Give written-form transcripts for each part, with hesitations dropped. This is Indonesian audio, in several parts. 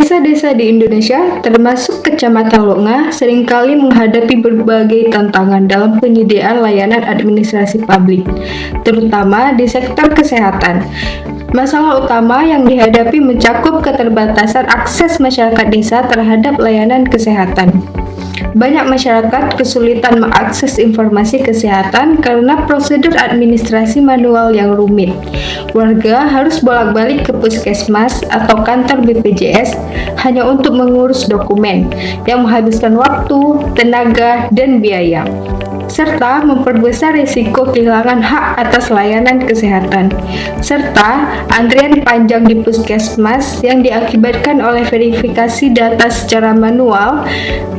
Desa-desa di Indonesia, termasuk Kecamatan Longa, seringkali menghadapi berbagai tantangan dalam penyediaan layanan administrasi publik, terutama di sektor kesehatan. Masalah utama yang dihadapi mencakup keterbatasan akses masyarakat desa terhadap layanan kesehatan. Banyak masyarakat kesulitan mengakses informasi kesehatan karena prosedur administrasi manual yang rumit. Warga harus bolak-balik ke puskesmas atau kantor BPJS hanya untuk mengurus dokumen yang menghabiskan waktu, tenaga, dan biaya, serta memperbesar risiko kehilangan hak atas layanan kesehatan, serta antrian panjang di puskesmas yang diakibatkan oleh verifikasi data secara manual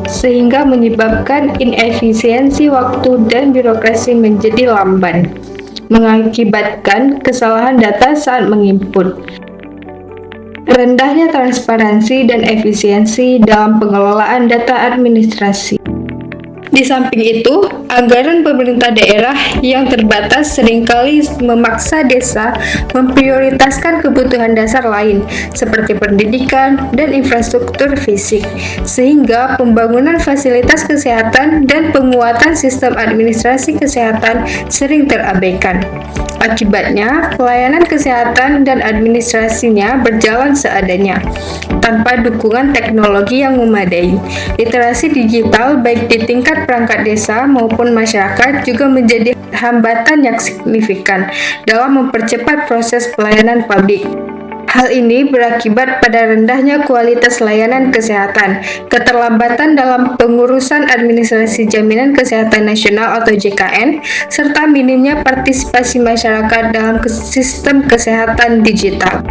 sehingga menyebabkan inefisiensi waktu dan birokrasi menjadi lamban, mengakibatkan kesalahan data saat menginput. Rendahnya transparansi dan efisiensi dalam pengelolaan data administrasi. Di samping itu, anggaran pemerintah daerah yang terbatas seringkali memaksa desa memprioritaskan kebutuhan dasar lain seperti pendidikan dan infrastruktur fisik, sehingga pembangunan fasilitas kesehatan dan penguatan sistem administrasi kesehatan sering terabaikan. Akibatnya, pelayanan kesehatan dan administrasinya berjalan seadanya, tanpa dukungan teknologi yang memadai. Literasi digital baik di tingkat perangkat desa maupun masyarakat juga menjadi hambatan yang signifikan dalam mempercepat proses pelayanan publik. Hal ini berakibat pada rendahnya kualitas layanan kesehatan, keterlambatan dalam pengurusan administrasi jaminan kesehatan nasional atau JKN, serta minimnya partisipasi masyarakat dalam sistem kesehatan digital.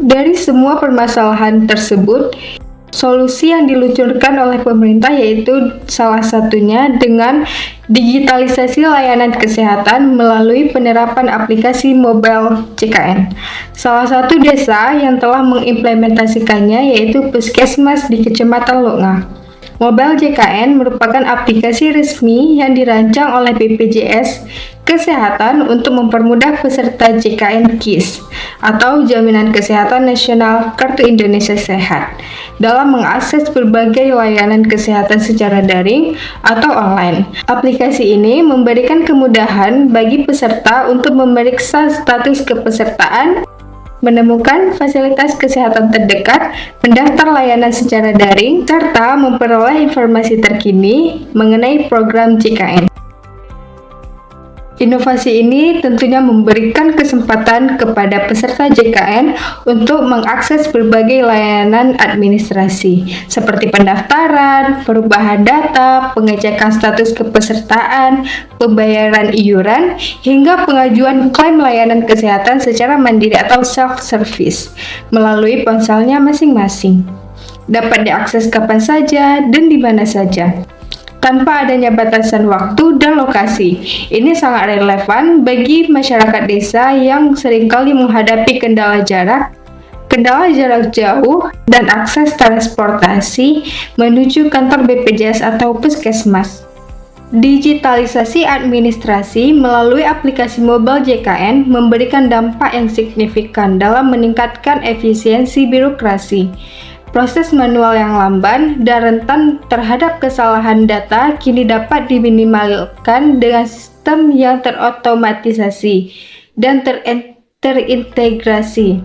Dari semua permasalahan tersebut, solusi yang diluncurkan oleh pemerintah yaitu salah satunya dengan digitalisasi layanan kesehatan melalui penerapan aplikasi mobile JKN. Salah satu desa yang telah mengimplementasikannya yaitu Puskesmas di Kecamatan Longa. Mobile JKN merupakan aplikasi resmi yang dirancang oleh BPJS Kesehatan untuk mempermudah peserta JKN KIS atau Jaminan Kesehatan Nasional Kartu Indonesia Sehat dalam mengakses berbagai layanan kesehatan secara daring atau online. Aplikasi ini memberikan kemudahan bagi peserta untuk memeriksa status kepesertaan, menemukan fasilitas kesehatan terdekat, mendaftar layanan secara daring, serta memperoleh informasi terkini mengenai program JKN. Inovasi ini tentunya memberikan kesempatan kepada peserta JKN untuk mengakses berbagai layanan administrasi, seperti pendaftaran, perubahan data, pengecekan status kepesertaan, pembayaran iuran, hingga pengajuan klaim layanan kesehatan secara mandiri atau self-service melalui ponselnya masing-masing. Dapat diakses kapan saja dan di mana saja, tanpa adanya batasan waktu dan lokasi. Ini sangat relevan bagi masyarakat desa yang seringkali menghadapi kendala jarak jauh, dan akses transportasi menuju kantor BPJS atau puskesmas. Digitalisasi administrasi melalui aplikasi mobile JKN memberikan dampak yang signifikan dalam meningkatkan efisiensi birokrasi. Proses manual yang lamban dan rentan terhadap kesalahan data kini dapat diminimalkan dengan sistem yang terotomatisasi dan terintegrasi.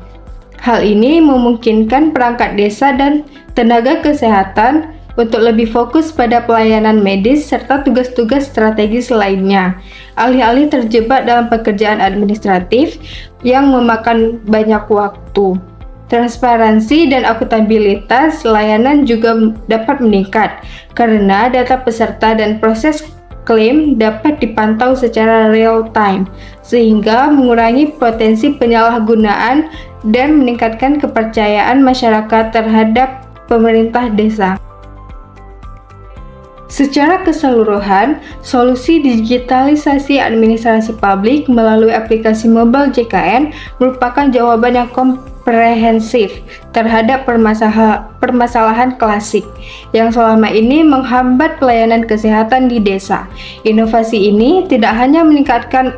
Hal ini memungkinkan perangkat desa dan tenaga kesehatan untuk lebih fokus pada pelayanan medis serta tugas-tugas strategis lainnya, alih-alih terjebak dalam pekerjaan administratif yang memakan banyak waktu. Transparansi dan akuntabilitas layanan juga dapat meningkat karena data peserta dan proses klaim dapat dipantau secara real time, sehingga mengurangi potensi penyalahgunaan dan meningkatkan kepercayaan masyarakat terhadap pemerintah desa. Secara keseluruhan, solusi digitalisasi administrasi publik melalui aplikasi mobile JKN merupakan jawaban yang komprehensif terhadap permasalahan klasik yang selama ini menghambat pelayanan kesehatan di desa. Inovasi ini tidak hanya meningkatkan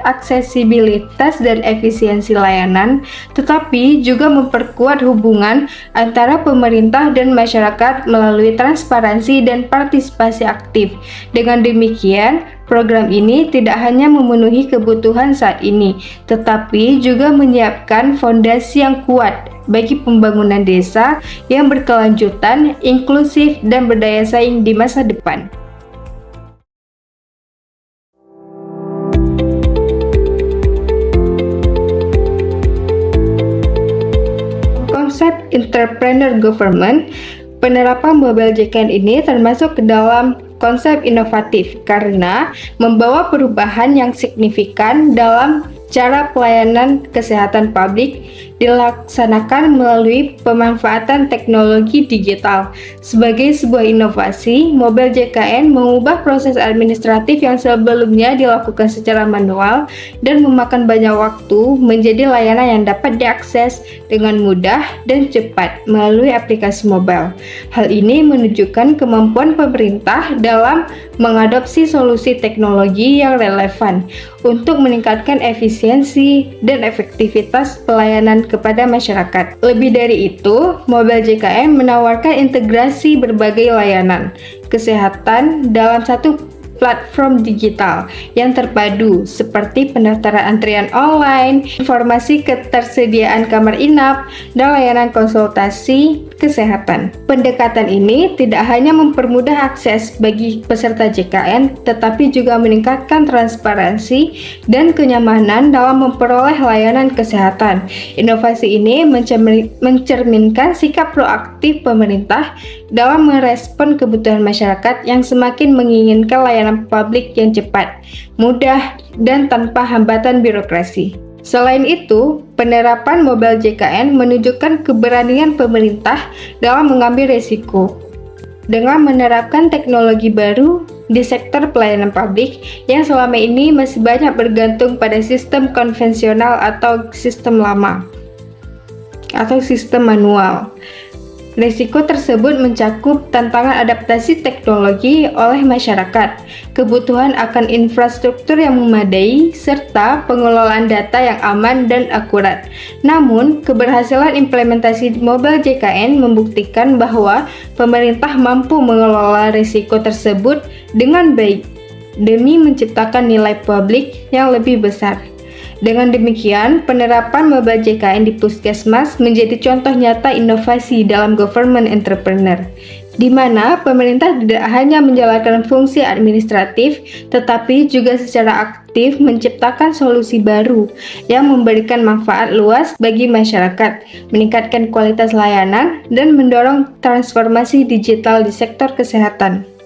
aksesibilitas dan efisiensi layanan, tetapi juga memperkuat hubungan antara pemerintah dan masyarakat melalui transparansi dan partisipasi aktif. Dengan demikian, program ini tidak hanya memenuhi kebutuhan saat ini, tetapi juga menyiapkan fondasi yang kuat bagi pembangunan desa yang berkelanjutan, inklusif, dan berdaya saing di masa depan. Konsep entrepreneur government, penerapan mobile JKN ini termasuk ke dalam konsep inovatif karena membawa perubahan yang signifikan dalam cara pelayanan kesehatan publik dilaksanakan melalui pemanfaatan teknologi digital. Sebagai sebuah inovasi, mobile JKN mengubah proses administratif yang sebelumnya dilakukan secara manual dan memakan banyak waktu menjadi layanan yang dapat diakses dengan mudah dan cepat melalui aplikasi mobile. Hal ini menunjukkan kemampuan pemerintah dalam mengadopsi solusi teknologi yang relevan untuk meningkatkan efisiensi dan efektivitas pelayanan kepada masyarakat. Lebih dari itu, mobile JKN menawarkan integrasi berbagai layanan kesehatan dalam satu platform digital yang terpadu seperti pendaftaran antrian online, informasi ketersediaan kamar inap, dan layanan konsultasi kesehatan. Pendekatan ini tidak hanya mempermudah akses bagi peserta JKN, tetapi juga meningkatkan transparansi dan kenyamanan dalam memperoleh layanan kesehatan. Inovasi ini mencerminkan sikap proaktif pemerintah dalam merespon kebutuhan masyarakat yang semakin menginginkan layanan publik yang cepat, mudah, dan tanpa hambatan birokrasi. Selain itu, penerapan mobile JKN menunjukkan keberanian pemerintah dalam mengambil risiko. Dengan menerapkan teknologi baru di sektor pelayanan publik yang selama ini masih banyak bergantung pada sistem konvensional atau sistem lama atau sistem manual. Risiko tersebut mencakup tantangan adaptasi teknologi oleh masyarakat, kebutuhan akan infrastruktur yang memadai, serta pengelolaan data yang aman dan akurat. Namun, keberhasilan implementasi mobile JKN membuktikan bahwa pemerintah mampu mengelola risiko tersebut dengan baik demi menciptakan nilai publik yang lebih besar. Dengan demikian, penerapan mobile JKN di Puskesmas menjadi contoh nyata inovasi dalam government entrepreneur, di mana pemerintah tidak hanya menjalankan fungsi administratif, tetapi juga secara aktif menciptakan solusi baru yang memberikan manfaat luas bagi masyarakat, meningkatkan kualitas layanan, dan mendorong transformasi digital di sektor kesehatan.